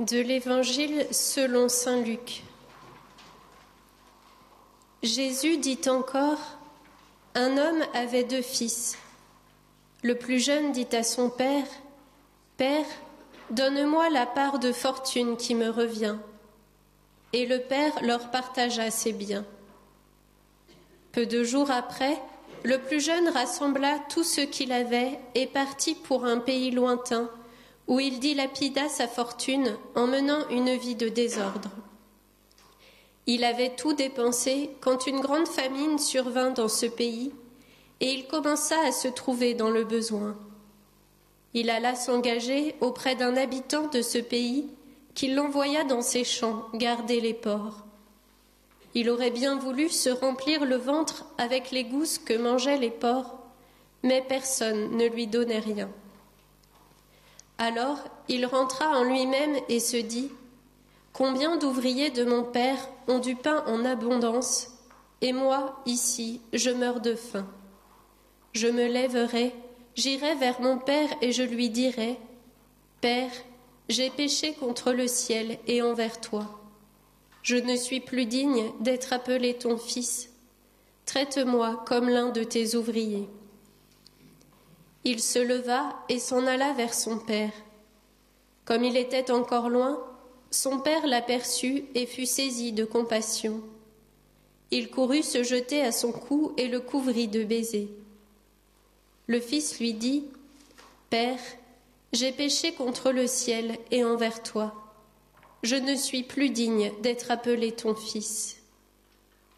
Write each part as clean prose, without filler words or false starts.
De l'Évangile selon saint Luc. Jésus dit encore, « Un homme avait 2 fils. Le plus jeune dit à son père, « Père, donne-moi la part de fortune qui me revient. » Et le père leur partagea ses biens. Peu de jours après, le plus jeune rassembla tout ce qu'il avait et partit pour un pays lointain, où il dilapida sa fortune en menant une vie de désordre. Il avait tout dépensé quand une grande famine survint dans ce pays, et il commença à se trouver dans le besoin. Il alla s'engager auprès d'un habitant de ce pays, qui l'envoya dans ses champs garder les porcs. Il aurait bien voulu se remplir le ventre avec les gousses que mangeaient les porcs, mais personne ne lui donnait rien. Alors il rentra en lui-même et se dit, « Combien d'ouvriers de mon père ont du pain en abondance, et moi, ici, je meurs de faim. Je me lèverai, j'irai vers mon père et je lui dirai, « Père, j'ai péché contre le ciel et envers toi. Je ne suis plus digne d'être appelé ton fils. Traite-moi comme l'un de tes ouvriers. » Il se leva et s'en alla vers son père. Comme il était encore loin, son père l'aperçut et fut saisi de compassion. Il courut se jeter à son cou et le couvrit de baisers. Le fils lui dit, « Père, j'ai péché contre le ciel et envers toi. Je ne suis plus digne d'être appelé ton fils. »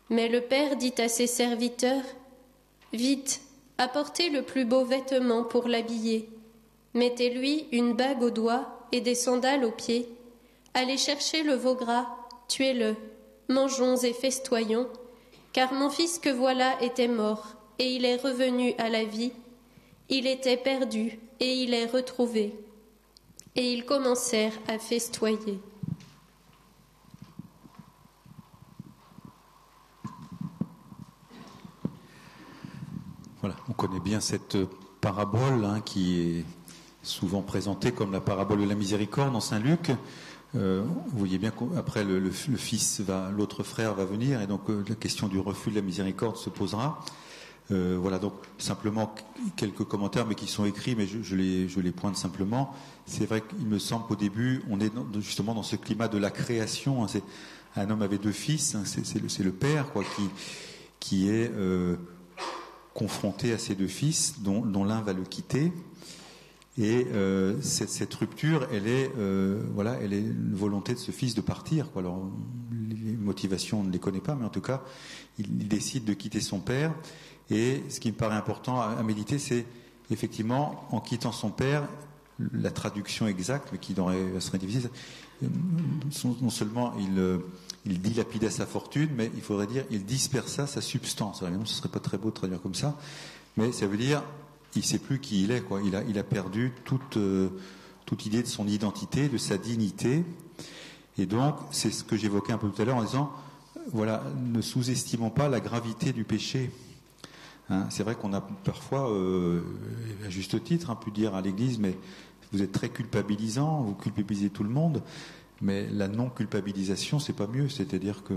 Mais le père dit à ses serviteurs, « Vite, apportez le plus beau vêtement pour l'habiller. Mettez-lui une bague au doigt et des sandales aux pieds. Allez chercher le veau gras, tuez-le, mangeons et festoyons, car mon fils que voilà était mort, et il est revenu à la vie. Il était perdu, et il est retrouvé. » Et ils commencèrent à festoyer. Voilà, on connaît bien cette parabole qui est souvent présentée comme la parabole de la miséricorde dans saint Luc. Vous voyez bien qu'après le fils l'autre frère va venir, et donc la question du refus de la miséricorde se posera. Voilà, donc simplement quelques commentaires, mais qui sont écrits, mais je les pointe simplement. C'est vrai qu'il me semble qu'au début, on est justement dans ce climat de la création. C'est un homme avait 2 fils, c'est le père qui est confronté à ses 2 fils, dont l'un va le quitter. Et cette rupture, elle est une volonté de ce fils de partir. Alors, les motivations, on ne les connaît pas, mais en tout cas, il décide de quitter son père. Et ce qui me paraît important à méditer, c'est effectivement, en quittant son père, la traduction exacte, mais qui serait difficile, non seulement il dilapida sa fortune, mais il faudrait dire il dispersa sa substance. Alors, évidemment, ce ne serait pas très beau de traduire comme ça, mais ça veut dire il ne sait plus qui il est, quoi. Il a perdu toute idée de son identité, de sa dignité. Et donc, c'est ce que j'évoquais un peu tout à l'heure en disant, voilà, ne sous-estimons pas la gravité du péché. C'est vrai qu'on a parfois, à juste titre, pu dire à l'Église, mais vous êtes très culpabilisant, vous culpabilisez tout le monde, mais la non-culpabilisation, c'est pas mieux. C'est-à-dire que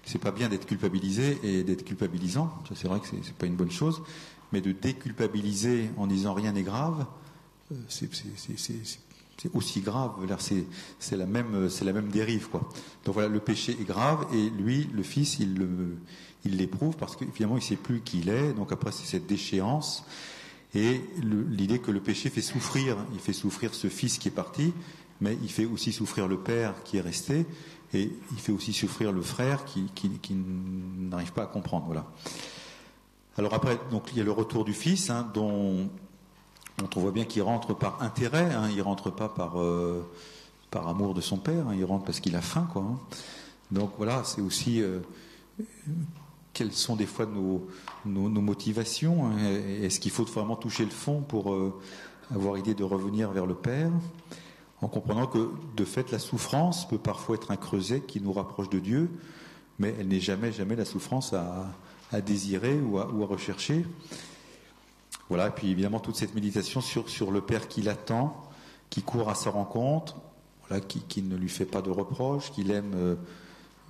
c'est pas bien d'être culpabilisé et d'être culpabilisant. Ça, c'est vrai que c'est pas une bonne chose. Mais de déculpabiliser en disant rien n'est grave, c'est aussi grave. C'est la même dérive, quoi. Donc voilà, le péché est grave et lui, le fils, il l'éprouve parce que finalement il ne sait plus qui il est. Donc après c'est cette déchéance et l'idée que le péché fait souffrir. Il fait souffrir ce fils qui est parti, mais il fait aussi souffrir le père qui est resté et il fait aussi souffrir le frère qui n'arrive pas à comprendre. Voilà. Alors après, donc il y a le retour du fils, dont on voit bien qu'il rentre par intérêt, il rentre pas par amour de son père, il rentre parce qu'il a faim, quoi. Donc voilà, c'est aussi quelles sont des fois nos motivations. Est-ce qu'il faut vraiment toucher le fond pour avoir idée de revenir vers le père, en comprenant que de fait la souffrance peut parfois être un creuset qui nous rapproche de Dieu, mais elle n'est jamais la souffrance à désirer ou à rechercher. Voilà, et puis évidemment toute cette méditation sur le Père qui l'attend, qui court à sa rencontre. voilà, qui ne lui fait pas de reproches, qu'il aime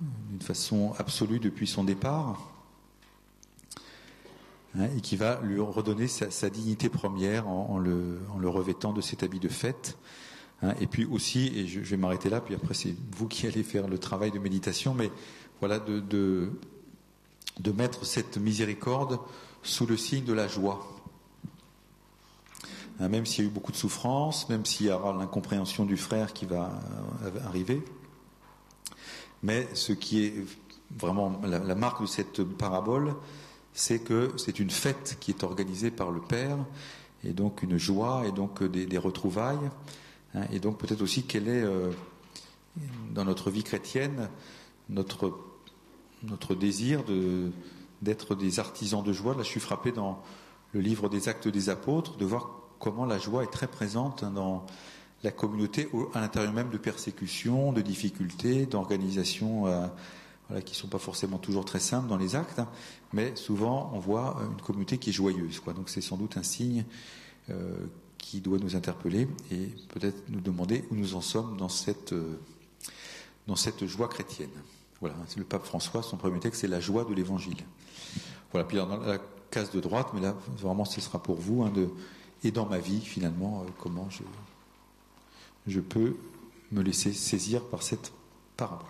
d'une façon absolue depuis son départ, et qui va lui redonner sa dignité première en le revêtant de cet habit de fête. Et puis aussi, et je vais m'arrêter là, puis après c'est vous qui allez faire le travail de méditation, mais voilà, de mettre cette miséricorde sous le signe de la joie. Même s'il y a eu beaucoup de souffrance, même s'il y aura l'incompréhension du frère qui va arriver, mais ce qui est vraiment la marque de cette parabole, c'est que c'est une fête qui est organisée par le Père, et donc une joie, et donc des retrouvailles, et donc peut-être aussi quelle est, dans notre vie chrétienne, notre désir d'être des artisans de joie. Là, je suis frappé dans le livre des Actes des Apôtres, de voir comment la joie est très présente dans la communauté, à l'intérieur même de persécutions, de difficultés, d'organisations voilà, qui ne sont pas forcément toujours très simples dans les actes, mais souvent on voit une communauté qui est joyeuse, quoi. Donc c'est sans doute un signe qui doit nous interpeller et peut-être nous demander où nous en sommes dans cette joie chrétienne. Voilà, c'est le pape François, son premier texte, c'est la joie de l'Évangile. Voilà, puis dans la case de droite, mais là vraiment ce sera pour vous, et dans ma vie finalement, comment je peux me laisser saisir par cette parabole.